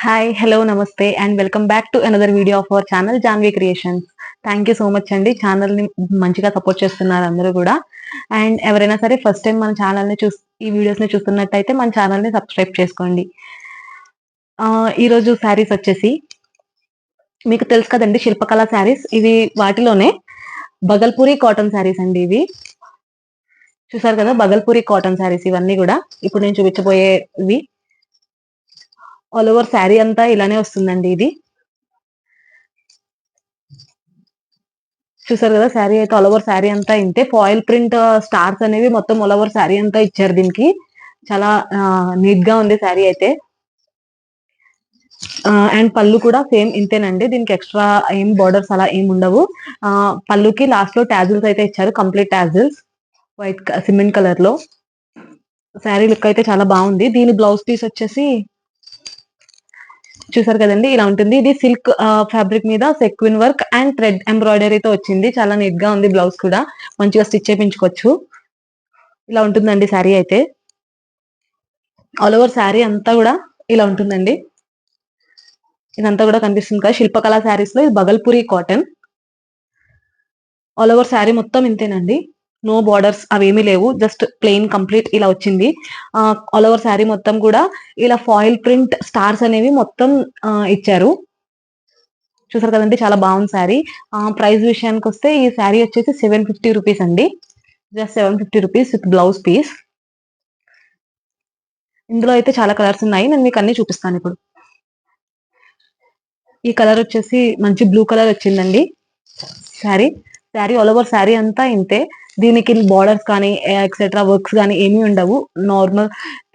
Hi, hello, నమస్తే and welcome back to another video of our channel Janvi creations. Thank you so much అండి. ఛానల్ని మంచిగా support చేస్తున్నారు అందరూ కూడా. అండ్ ఎవరైనా సరే ఫస్ట్ టైం మన ఛానల్ని ఈ వీడియోస్ని చూస్తున్నట్టయితే మన ఛానల్ని సబ్స్క్రైబ్ చేసుకోండి. ఈరోజు శారీస్ వచ్చేసి మీకు తెలుసు కదండి, శిల్పకళ శారీస్. ఇవి వాటిలోనే బగల్పూరి కాటన్ శారీస్ అండి. ఇవి చూసారు కదా, బగల్పూరి కాటన్ శారీస్ ఇవన్నీ కూడా. ఇప్పుడు నేను చూపించబోయేవి ఆల్ ఓవర్ శారీ అంతా ఇలానే వస్తుందండి. ఇది చూసారు కదా, శారీ అయితే ఆల్ ఓవర్ శారీ అంతా ఇంతే. ఫాయిల్ ప్రింట్ స్టార్స్ అనేవి మొత్తం ఆల్ ఓవర్ శారీ అంతా ఇచ్చారు. దీనికి చాలా నీట్ గా ఉంది శారీ అయితే. అండ్ పళ్ళు కూడా సేమ్ ఇంతేనండి. దీనికి ఎక్స్ట్రా ఏం బార్డర్స్ అలా ఏం ఉండవు. పళ్ళుకి లాస్ట్ లో టాజిల్స్ అయితే ఇచ్చారు, complete tassels white cement colour లో. శారీ లుక్ అయితే చాలా బాగుంది. దీని బ్లౌజ్ పీస్ వచ్చేసి చూసారు కదండి, ఇలా ఉంటుంది. ఇది సిల్క్ ఫ్యాబ్రిక్ మీద సెక్విన్ వర్క్ అండ్ థ్రెడ్ ఎంబ్రాయిడరీతో వచ్చింది. చాలా నీట్ గా ఉంది. బ్లౌజ్ కూడా మంచిగా స్టిచ్ చేయించుకోవచ్చు. ఇలా ఉంటుందండి శారీ అయితే. ఆల్ ఓవర్ శారీ అంతా కూడా ఇలా ఉంటుందండి. ఇదంతా కూడా కనిపిస్తుంది కదా, శిల్పకళ శారీస్ లో ఇది Bhagalpuri cotton. All over sari మొత్తం ఇంతేనండి. నో బార్డర్స్ అవేమీ లేవు, జస్ట్ ప్లెయిన్ కంప్లీట్ ఇలా వచ్చింది. ఆల్ ఓవర్ శారీ మొత్తం కూడా ఇలా ఫాయిల్ ప్రింట్ స్టార్స్ అనేవి మొత్తం ఇచ్చారు. చూసారు కదండి, చాలా బాగుంది శారీ. ప్రైస్ విషయానికి వస్తే ఈ శారీ వచ్చేసి 750 రూపీస్ అండి. Just 750 rupees with blouse piece. ఇందులో అయితే చాలా కలర్స్ ఉన్నాయి, నేను మీకు అన్ని చూపిస్తాను ఇప్పుడు. ఈ కలర్ వచ్చేసి మంచి బ్లూ కలర్ వచ్చిందండి. శారీ ఆల్ ఓవర్ శారీ అంతా ఇంతే. దీనికి బార్డర్స్ కానీ ఎక్సెట్రా వర్క్స్ కానీ ఏమీ ఉండవు. నార్మల్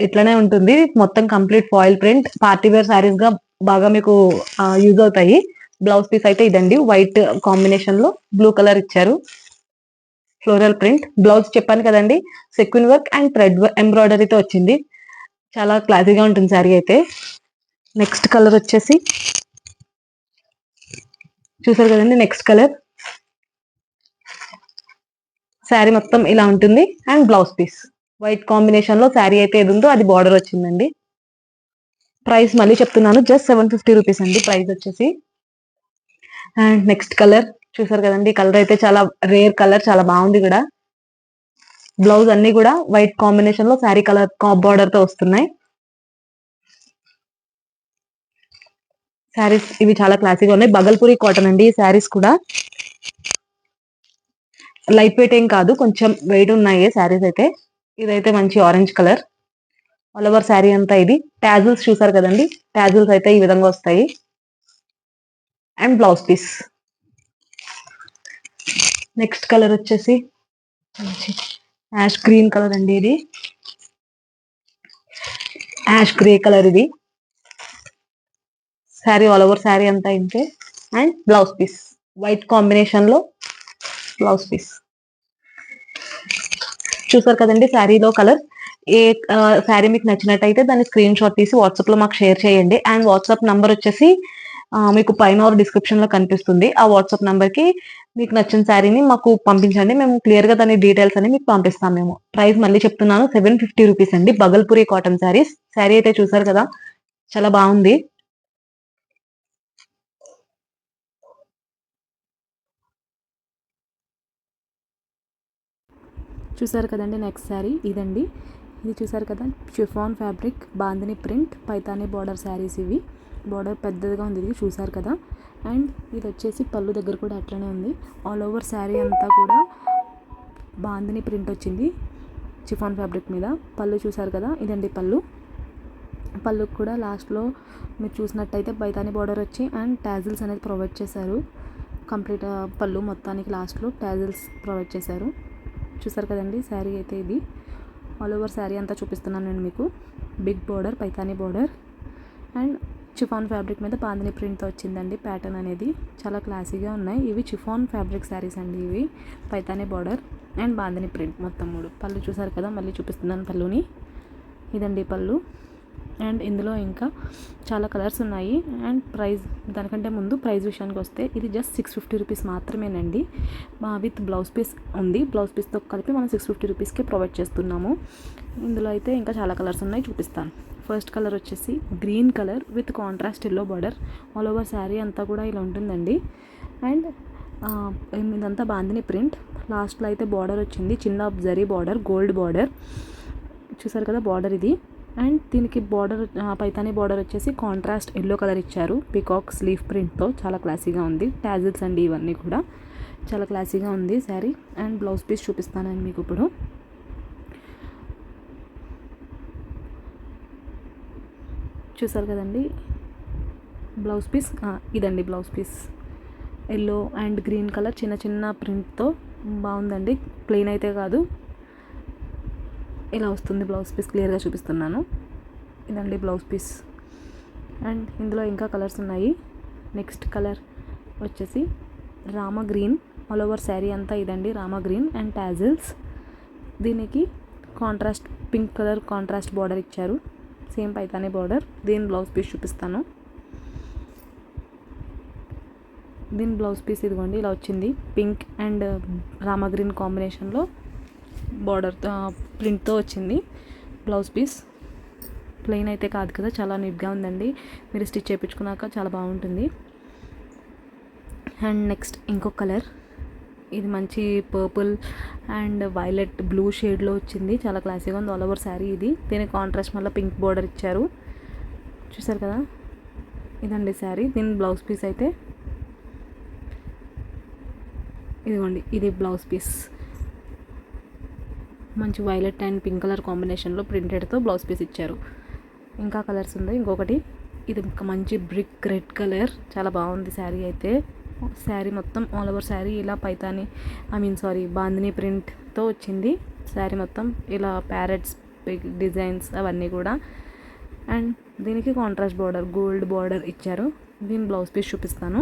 ఇట్లనే ఉంటుంది. మొత్తం complete foil print party wear sarees గా బాగా మీకు యూజ్ అవుతాయి. బ్లౌజ్ పీస్ అయితే ఇదండి, వైట్ కాంబినేషన్ లో బ్లూ కలర్ ఇచ్చారు. ఫ్లోరల్ ప్రింట్ బ్లౌజ్ చెప్పాను కదండి, సెక్విన్ వర్క్ అండ్ థ్రెడ్ ఎంబ్రాయిడరీతో వచ్చింది. చాలా క్లాసీగా ఉంటుంది శారీ అయితే. నెక్స్ట్ కలర్ వచ్చేసి చూసారు కదండి, నెక్స్ట్ కలర్. శారీ మొత్తం ఇలా ఉంటుంది and blouse piece white combination లో శారీ అయితే ఏది ఉందో అది బార్డర్ వచ్చిందండి. ప్రైస్ మళ్ళీ చెప్తున్నాను, జస్ట్ 750 రూపీస్ అండి ప్రైస్ వచ్చేసి. అండ్ నెక్స్ట్ కలర్ చూసారు కదండి, కలర్ అయితే చాలా రేర్ కలర్, చాలా బాగుంది కూడా. బ్లౌజ్ అన్ని కూడా వైట్ కాంబినేషన్ లో శారీ కలర్ బార్డర్ తో వస్తున్నాయి. శారీస్ ఇవి చాలా క్లాసీగా ఉన్నాయి. బగల్పూరి కాటన్ అండి ఈ శారీస్ కూడా. లైట్ వెయిట్ ఏం కాదు, కొంచెం వెయిట్ ఉన్నాయి శారీస్ అయితే. ఇదైతే మంచి orange colour. All over sari అంతా ఇది. టాజిల్స్ చూసారు కదండి, టాజిల్స్ అయితే ఈ విధంగా వస్తాయి. And blouse piece. Next colour వచ్చేసి యాష్ గ్రీన్ కలర్ అండి. ఇది యాష్ గ్రే కలర్. ఇది శారీ ఆల్ ఓవర్ శారీ అంతా ఇంతే. And blouse piece white combination లో బ్లౌజ్ పీస్. చూసారు కదండి శారీలో కలర్. ఏ శారీ మీకు నచ్చినట్టయితే దాన్ని స్క్రీన్ షాట్ తీసి వాట్సాప్ లో మాకు షేర్ చేయండి. అండ్ వాట్సాప్ నంబర్ వచ్చేసి మీకు పైన డిస్క్రిప్షన్ లో కనిపిస్తుంది. ఆ వాట్సాప్ నంబర్ కి మీకు నచ్చిన శారీని మాకు పంపించండి. మేము క్లియర్ గా దాని డీటెయిల్స్ అని మీకు పంపిస్తాం. మేము ప్రైస్ మళ్ళీ చెప్తున్నాను, 750 రూపీస్ అండి. బగల్పూరి కాటన్ శారీస్. శారీ అయితే చూసారు కదా, చాలా బాగుంది. చూసారు కదండి, నెక్స్ట్ శారీ ఇదండి. ఇది చూసారు కదా, chiffon fabric bandhani print Paithani border saris. ఇవి బార్డర్ పెద్దదిగా ఉంది, ఇది చూసారు కదా. అండ్ ఇది వచ్చేసి పళ్ళు దగ్గర కూడా అట్లనే ఉంది. ఆల్ ఓవర్ శారీ అంతా కూడా బాందిని ప్రింట్ వచ్చింది షిఫాన్ ఫ్యాబ్రిక్ మీద. పళ్ళు చూసారు కదా, ఇదండి పళ్ళు. పళ్ళుకి కూడా లాస్ట్లో మీరు చూసినట్టయితే పైతానీ బార్డర్ వచ్చి అండ్ టాజిల్స్ అనేది ప్రొవైడ్ చేశారు. కంప్లీట్ పళ్ళు మొత్తానికి లాస్ట్లో టాజిల్స్ ప్రొవైడ్ చేశారు. చూసారు కదండి, శారీ అయితే ఇది. ఆల్ ఓవర్ శారీ అంతా చూపిస్తున్నాను నేను మీకు. Big border Paithani border and chiffon fabric మీద బాందిని ప్రింట్తో వచ్చిందండి ప్యాటర్న్ అనేది. చాలా క్లాసీగా ఉన్నాయి. ఇవి చిఫాన్ ఫ్యాబ్రిక్ శారీస్ అండి. ఇవి Paithani border and bandhani print మొత్తం 3. పళ్ళు చూసారు కదా, మళ్ళీ చూపిస్తున్నాను పళ్ళుని. ఇదండి పళ్ళు. అండ్ ఇందులో ఇంకా చాలా కలర్స్ ఉన్నాయి. అండ్ ప్రైస్ దానికంటే ముందు ప్రైస్ విషయానికి వస్తే ఇది జస్ట్ 650 రూపీస్ మాత్రమేనండి. విత్ బ్లౌజ్ పీస్ ఉంది. బ్లౌజ్ పీస్తో కలిపి మనం 650 రూపీస్కే ప్రొవైడ్ చేస్తున్నాము. ఇందులో అయితే ఇంకా చాలా కలర్స్ ఉన్నాయి, చూపిస్తాను. ఫస్ట్ కలర్ వచ్చేసి green colour with contrast yellow border. All over sari అంతా కూడా ఇలా ఉంటుందండి. అండ్ ఇదంతా బాందిని ప్రింట్. లాస్ట్లో అయితే బార్డర్ వచ్చింది, చిన్న జరీ బార్డర్, గోల్డ్ బార్డర్. చూసారు కదా బార్డర్ ఇది. అండ్ దీనికి బార్డర్ పైతానీ బార్డర్ వచ్చేసి కాంట్రాస్ట్ ఎల్లో కలర్ ఇచ్చారు, పికాక్ స్లీవ్ ప్రింట్తో. చాలా క్లాసీగా ఉంది. టాజిల్స్ అండి ఇవన్నీ కూడా, చాలా క్లాసీగా ఉంది శారీ. అండ్ బ్లౌజ్ పీస్ చూపిస్తానండి మీకు ఇప్పుడు. చూసారు కదండి బ్లౌజ్ పీస్, ఇదండి blouse piece. Yellow and green colour చిన్న చిన్న ప్రింట్తో బాగుందండి. ప్లెయిన్ అయితే కాదు, ఇలా వస్తుంది బ్లౌజ్ పీస్. క్లియర్గా చూపిస్తున్నాను. ఇదండి బ్లౌజ్ పీస్. అండ్ ఇందులో ఇంకా కలర్స్ ఉన్నాయి. నెక్స్ట్ కలర్ వచ్చేసి Rama green. All over sari అంతా ఇదండి రామా గ్రీన్ అండ్ టాజిల్స్. దీనికి contrast pink colour contrast border ఇచ్చారు, సేమ్ పైతానీ బార్డర్. దీని బ్లౌజ్ పీస్ చూపిస్తాను. దీని బ్లౌజ్ పీస్ ఇదిగోండి ఇలా వచ్చింది. పింక్ అండ్ రామా గ్రీన్ కాంబినేషన్లో బార్డర్తో ప్రింట్తో వచ్చింది బ్లౌజ్ పీస్. ప్లెయిన్ అయితే కాదు కదా, చాలా నీట్గా ఉందండి. మీరు స్టిచ్ చేయించుకున్నాక చాలా బాగుంటుంది. అండ్ నెక్స్ట్ ఇంకొక కలర్, ఇది మంచి పర్పుల్ అండ్ వైలెట్ బ్లూ షేడ్లో వచ్చింది, చాలా క్లాసీగా ఉంది. ఆల్ ఓవర్ శారీ ఇది. దీనికి కాంట్రాస్ట్ మళ్ళీ పింక్ బార్డర్ ఇచ్చారు, చూసారు కదా. ఇదండి శారీ. దీని బ్లౌజ్ పీస్ అయితే ఇదిగోండి, ఇది బ్లౌజ్ పీస్. మంచి వైలెట్ అండ్ పింక్ కలర్ కాంబినేషన్లో ప్రింటెడ్తో బ్లౌజ్ పీస్ ఇచ్చారు. ఇంకా కలర్స్ ఉంది. ఇంకొకటి ఇది మంచి బ్రిక్ రెడ్ కలర్, చాలా బాగుంది శారీ అయితే. శారీ మొత్తం ఆల్ ఓవర్ శారీ ఇలా పైతాని బాందిని ప్రింట్తో వచ్చింది శారీ మొత్తం. ఇలా ప్యారెట్స్ డిజైన్స్ అవన్నీ కూడా. అండ్ దీనికి కాంట్రాస్ట్ బార్డర్ గోల్డ్ బార్డర్ ఇచ్చారు. దీని బ్లౌజ్ పీస్ చూపిస్తాను.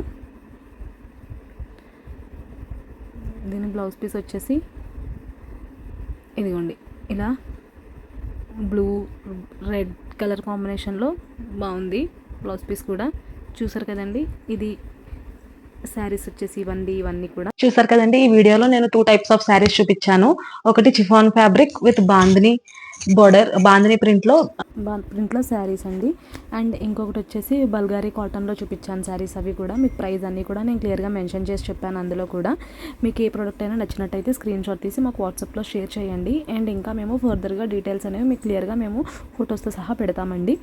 దీని బ్లౌజ్ పీస్ వచ్చేసి ఇదిగోండి ఇలా బ్లూ రెడ్ కలర్ కాంబినేషన్లో బాగుంది బ్లౌజ్ పీస్ కూడా. చూసారు కదండి, ఇది శారీస్ వచ్చేసి ఇవన్నీ కూడా చూసారు కదండి. ఈ వీడియోలో నేను 2 టైప్స్ ఆఫ్ శారీస్ చూపించాను. ఒకటి chiffon fabric with bandhani border, bandhani ప్రింట్లో శారీస్ అండి. అండ్ ఇంకొకటి వచ్చేసి బల్గారీ కాటన్లో చూపించాను శారీస్. అవి కూడా మీకు ప్రైస్ అన్నీ కూడా నేను క్లియర్గా మెన్షన్ చేసి చెప్పాను. అందులో కూడా మీకు ఏ ప్రోడక్ట్ అయినా నచ్చినట్టయితే స్క్రీన్ షాట్ తీసి మాకు వాట్సాప్లో షేర్ చేయండి. అండ్ ఇంకా మేము ఫర్దర్గా డీటెయిల్స్ అనేవి మీకు క్లియర్గా మేము ఫొటోస్తో సహా పెడతామండి.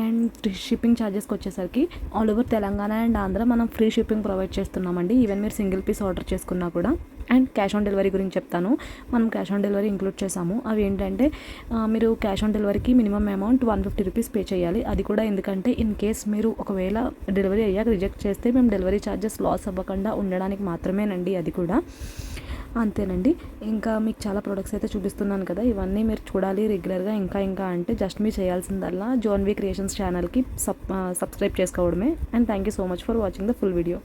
అండ్ షిప్పింగ్ ఛార్జెస్కి వచ్చేసరికి all over Telangana and Andhra మనం ఫ్రీ షిప్పింగ్ ప్రొవైడ్ చేస్తున్నామండి. ఈవెన్ మీరు సింగిల్ పీస్ ఆర్డర్ చేసుకున్నా కూడా. అండ్ క్యాష్ ఆన్ డెలివరీ గురించి చెప్తాను. మనం క్యాష్ ఆన్ డెలివరీ ఇంక్లూడ్ చేసాము. అవి ఏంటంటే మీరు క్యాష్ ఆన్ డెలివరీకి మినిమం అమౌంట్ 150 రూపీస్ పే చేయాలి. అది కూడా ఎందుకంటే ఇన్ కేస్ మీరు ఒకవేళ డెలివరీ అయ్యాక రిజెక్ట్ చేస్తే మేము డెలివరీ ఛార్జెస్ లాస్ అవ్వకుండా ఉండడానికి మాత్రమేనండి. అది కూడా అంతేనండి. ఇంకా మీకు చాలా ప్రొడక్ట్స్ అయితే చూపిస్తున్నాను కదా, ఇవన్నీ మీరు చూడాలి రెగ్యులర్గా. ఇంకా అంటే జస్ట్ మీరు చేయాల్సిందల్లా జాన్వీ క్రియేషన్స్ ఛానల్కి సబ్స్క్రైబ్ చేసుకోవడమే. And thank you so much for watching the full video.